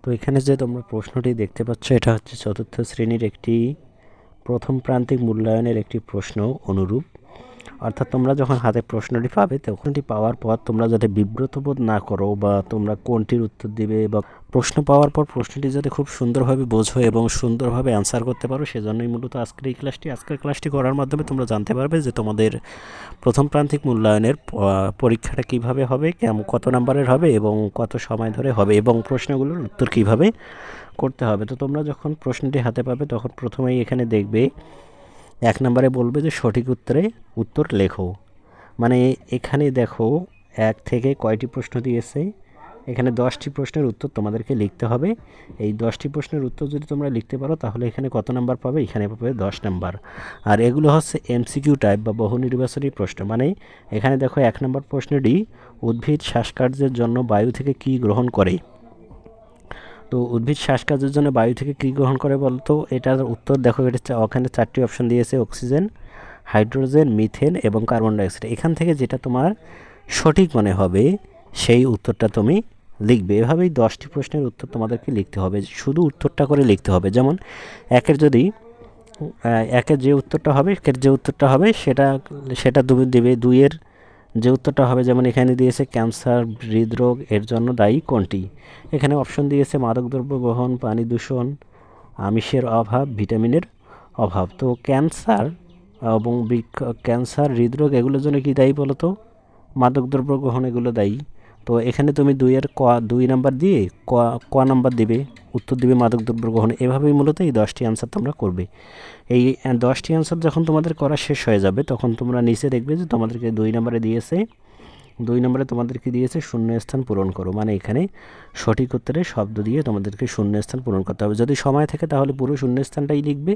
তো এখানে যে তোমরা প্রশ্নটি দেখতে পাচ্ছ এটা হচ্ছে চতুর্থ শ্রেণীর একটি প্রথম প্রান্তিক মূল্যায়নের একটি প্রশ্ন অনুরূপ। অর্থাৎ তোমরা যখন হাতে প্রশ্নটি পাবে তখনটি পাওয়ার পর তোমরা যাতে বিব্রত বোধ না করো বা তোমরা কোনটির উত্তর দিবে বা প্রশ্ন পাওয়ার পর প্রশ্নটি যাতে খুব সুন্দরভাবে বোঝো এবং সুন্দরভাবে অ্যান্সার করতে পারো, সেজন্যই মূলত আজকের ক্লাসটি করার মাধ্যমে তোমরা জানতে পারবে যে তোমাদের প্রথম প্রান্তিক মূল্যায়নের পরীক্ষাটা কিভাবে হবে, কত নাম্বারের হবে এবং কত সময় ধরে হবে এবং প্রশ্নগুলোর উত্তর কিভাবে করতে হবে। তো তোমরা যখন প্রশ্নটি হাতে পাবে তখন প্রথমেই এখানে দেখবে 1 নম্বরে বলবে যে সঠিক উত্তর লেখো। মানে এখানে দেখো 1 থেকে কয়টি প্রশ্ন দিয়েছে, এখানে 10টি প্রশ্নের উত্তর তোমাদেরকে লিখতে হবে। এই 10টি প্রশ্নের উত্তর যদি তোমরা লিখতে পারো তাহলে এখানে কত নাম্বার পাবে, এখানে পাবে 10 নাম্বার। আর এগুলো হচ্ছে এমসিকিউ টাইপ বা বহু নির্বাচনী প্রশ্ন। মানে এখানে দেখো 1 নম্বর প্রশ্নটি উদ্ভিদ শ্বাসকার্যের জন্য বায়ু থেকে কী গ্রহণ করে। তো উদ্ভিদ শ্বাসকার্যের জন্য বায়ু থেকে কী গ্রহণ করে বলতো, এটার উত্তর দেখো, এটা ওখানে 4টি অপশন দিয়েছে: অক্সিজেন, হাইড্রোজেন, মিথেন এবং কার্বন ডাইঅক্সাইড। এখান থেকে যেটা তোমার সঠিক মনে হবে সেই উত্তরটা তুমি লিখবে। এভাবেই 10টি প্রশ্নের উত্তর তোমাদেরকে লিখতে হবে, শুধু উত্তরটা করে লিখতে হবে। যেমন একের যে উত্তরটা হবে সেটা সেটা তুমি দেবে। 2-এর যে উত্তরটা হবে, যেমন এখানে দিয়েছে ক্যান্সার, হৃদরোগ এর জন্য দায়ী কোনটি। এখানে অপশন দিয়েছে মাদকদ্রব্য গ্রহণ, পানি দূষণ, আমিষের অভাব, ভিটামিনের অভাব। তো ক্যান্সার, হৃদরোগ এগুলোর জন্য কি দায়ী বলো তো? মাদকদ্রব্য গ্রহণ এগুলো দায়ী। তো এখানে তুমি 2 নাম্বার দিয়ে ক নাম্বার দিবে, উত্তর দিবে মাদকদ্রব্য গ্রহণ। এভাবেই মূলত এই 10টি অ্যান্সার তোমরা করবে। এই 10টি অ্যান্সার যখন তোমাদের করা শেষ হয়ে যাবে তখন তোমরা নিচে দেখবে যে তোমাদেরকে 2 নম্বরে তোমাদেরকে দিয়েছে শূন্যস্থান পূরণ করো। মানে এখানে সঠিক উত্তরের শব্দ দিয়ে তোমাদেরকে শূন্যস্থান পূরণ করতে হবে। যদি সময় থাকে তাহলে পুরো শূন্যস্থানটাই লিখবে,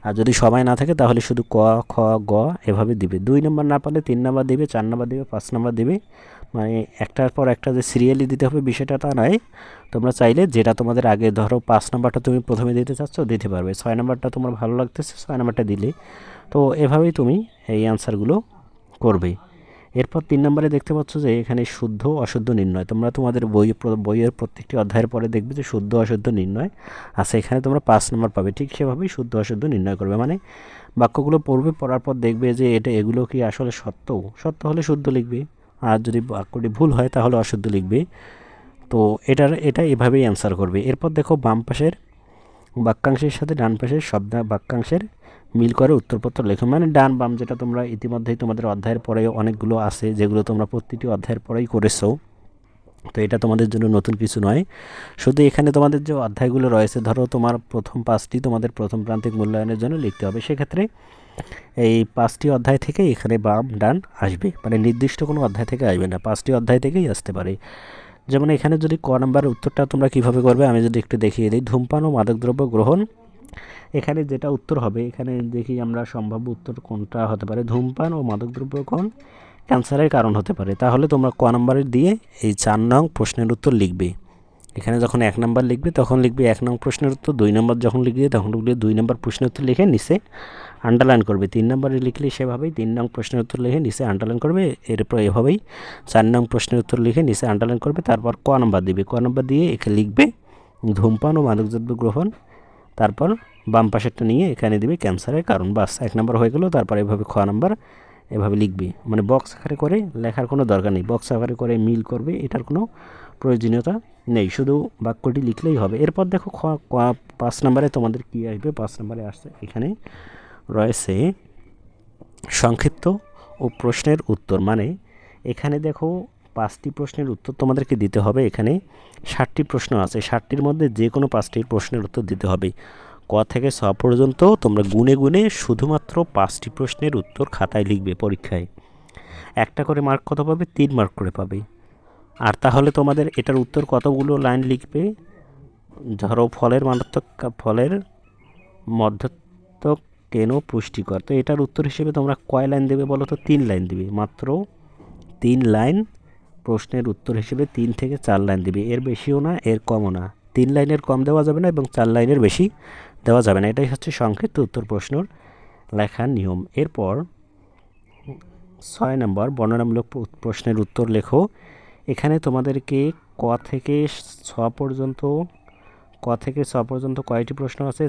আর যদি সময় না থাকে তাহলে শুধু ক, খ, গ এভাবে দিবে। 2 নম্বর না পারলে 3 নম্বর দিবে, 4 নম্বর দিবে, 5 নম্বর দিবে। মানে একটার পর একটা যে সিরিয়ালি দিতে হবে বিষয়টা তা নয়। তোমরা চাইলে যেটা তোমাদের আগে, ধরো 5 নম্বরটা তুমি প্রথমে দিতে চাচ্ছ দিতে পারবে, 6 নম্বরটা তোমার ভালো লাগতেছে 6 নম্বরটা দিলে। তো এভাবেই তুমি এই অ্যান্সারগুলো করবে। এরপর 3 নম্বরে দেখতে পাচ্ছ যে এখানে শুদ্ধ অশুদ্ধ নির্ণয়। তোমরা তোমাদের বইয়ের প্রত্যেকটি অধ্যায়ের পরে দেখবে যে শুদ্ধ অশুদ্ধ নির্ণয় আছে। এখানে তোমরা 5 নম্বর পাবে। ঠিক সেভাবেই শুদ্ধ অশুদ্ধ নির্ণয় করবে। মানে বাক্যগুলো পড়ার পর দেখবে যে এগুলো কি আসলে সত্য হলে শুদ্ধ লিখবে, আর যদি বাক্যটি ভুল হয় তাহলে অশুদ্ধ লিখবে। তো এটা এভাবেই অ্যান্সার করবে। এরপর দেখো বাম পাশের বাক্যাংশের সাথে ডান পাশের বাক্যাংশের মিল করে উত্তরপত্র লেখো। মানে ডান বাম যেটা তোমরা ইতিমধ্যেই তোমাদের অধ্যায়ের পরে অনেকগুলো আছে, যেগুলো তোমরা প্রতিটি অধ্যায়ের পরেই করেছো। তো এটা তোমাদের জন্য নতুন কিছু নয়। শুধু এখানে তোমাদের যে অধ্যায়গুলো রয়েছে, ধরো তোমার প্রথম 5টি তোমাদের প্রথম প্রান্তিক মূল্যায়নের জন্য লিখতে হবে, সেক্ষেত্রে এই 5টি অধ্যায় থেকে এখানে বাম ডান আসবে। মানে নির্দিষ্ট কোনো অধ্যায় থেকে আসবে না, 5টি অধ্যায় থেকেই আসতে পারে। যেমন এখানে যদি ক নাম্বার উত্তরটা তোমরা কিভাবে করবে আমি যদি একটু দেখিয়ে দিই। ধূমপান ও মাদকদ্রব্য গ্রহণ, এখানে যেটা উত্তর হবে, এখানে দেখি আমরা সম্ভাব্য উত্তর কোনটা হতে পারে। ধূমপান ও মাদকদ্রব্য গ্রহণ ক্যান্সারের কারণ হতে পারে। তাহলে তোমরা ক নাম্বারের দিয়ে এই 4 নং প্রশ্নের উত্তর লিখবে। এখানে যখন 1 নাম্বার লিখবে তখন লিখবে 1 নং প্রশ্নের উত্তর, 2 নম্বর যখন লিখবে তখন লিখবে 2 নম্বর প্রশ্নের উত্তর লিখে নিচে আন্ডারলাইন করবে। 3 নম্বরে লিখলে সেভাবেই 3 নং প্রশ্নের উত্তর লিখে নিচে আন্ডারলাইন করবে। এরপর এভাবেই 4 নং প্রশ্নের উত্তর লিখে নিচে আন্ডারলাইন করবে। তারপর ক নাম্বার দিবে, ক নাম্বার দিয়ে এখানে লিখবে ধূমপান ও মাদকদ্রব্য গ্রহণ। তারপর বাম পাশেরটা নিয়ে এখানে দিবে ক্যান্সারের কারণ। বাস 1 নাম্বার হয়ে গেল। তারপর এভাবে খ নাম্বার এভাবে লিখবে। মানে বক্স আকারে করে লেখার কোনো দরকার নেই, বক্স আকারে করে মিল করবে, এটার কোনো প্রয়োজনীয়তা নেই, শুধু বাক্যটি লিখলেই হবে। এরপর দেখো 5 নম্বরে তোমাদের কী আসবে। 5 নম্বরে আসছে এখানে রয়েছে সংক্ষিপ্ত ও প্রশ্নের উত্তর। মানে এখানে দেখো 5টি প্রশ্নের উত্তর তোমাদেরকে দিতে হবে। এখানে 60টি প্রশ্ন আছে, 60টির মধ্যে যে কোনো 5টির প্রশ্নের উত্তর দিতে হবে। ক থেকে 6 পর্যন্ত তোমরা গুনে গুনে শুধুমাত্র 5টি প্রশ্নের উত্তর খাতায় লিখবে। পরীক্ষায় একটা করে মার্ক কত পাবে? 3 মার্ক করে পাবে। আর তাহলে তোমাদের এটার উত্তর কতগুলো লাইন লিখবে? ধরো ফলের মধ্যত্বক কেন পুষ্টিকর। তো এটার উত্তর হিসেবে তোমরা কয় লাইন দেবে বলো তো? 3 লাইন দিবে, মাত্র 3 লাইন প্রশ্নের উত্তর হিসেবে 3 থেকে 4 লাইন দিবে, এর বেশিও না এর কমও না। 3 লাইনের কম দেওয়া যাবে না এবং 4 লাইনের বেশি দেওয়া যাবে না। এটাই হচ্ছে সংক্ষিপ্ত উত্তর প্রশ্নের লেখার নিয়ম। এরপর 6 নম্বর বর্ণনামূলক প্রশ্নের উত্তর লেখো। এখানে তোমাদেরকে ক থেকে 6 পর্যন্ত ক থেকে ছ পর্যন্ত কয়টি প্রশ্ন আছে?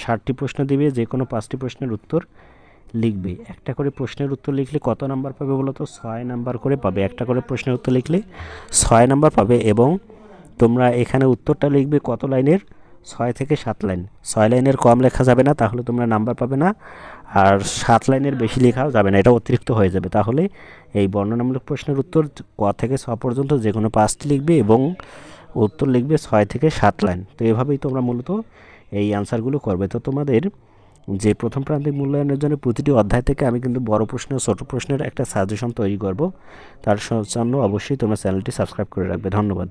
60টি প্রশ্ন দিবে, যে কোনো 5টি প্রশ্নের উত্তর লিখবে। একটা করে প্রশ্নের উত্তর লিখলে কত নাম্বার পাবে বলো তো? 6 নাম্বার করে পাবে। একটা করে প্রশ্নের উত্তর লিখলে 6 নাম্বার পাবে। এবং তোমরা এখানে উত্তরটা লিখবে কত লাইনের? 6 থেকে 7 লাইন। 6 লাইনের কম লেখা যাবে না, তাহলে তোমরা নাম্বার পাবে না। আর 7 লাইনের বেশি লেখাও যাবে না, এটা অতিরিক্ত হয়ে যাবে। তাহলে এই বর্ণনামূলক প্রশ্নের উত্তর ক থেকে ছ পর্যন্ত যে কোনো 5টি লিখবে এবং উত্তর লিখবে 6 থেকে 7 লাইন। তো এভাবেই তোমরা মূলত এই অ্যান্সারগুলো করবে। তো তোমাদের যে প্রথম প্রান্তিক মূল্যায়নের জন্য প্রতিটি অধ্যায় থেকে আমি কিন্তু বড় প্রশ্ন ছোট প্রশ্নের একটা সাজেশন তৈরি করব। তার জন্য অবশ্যই তোমরা চ্যানেলটি সাবস্ক্রাইব করে রাখবে। ধন্যবাদ।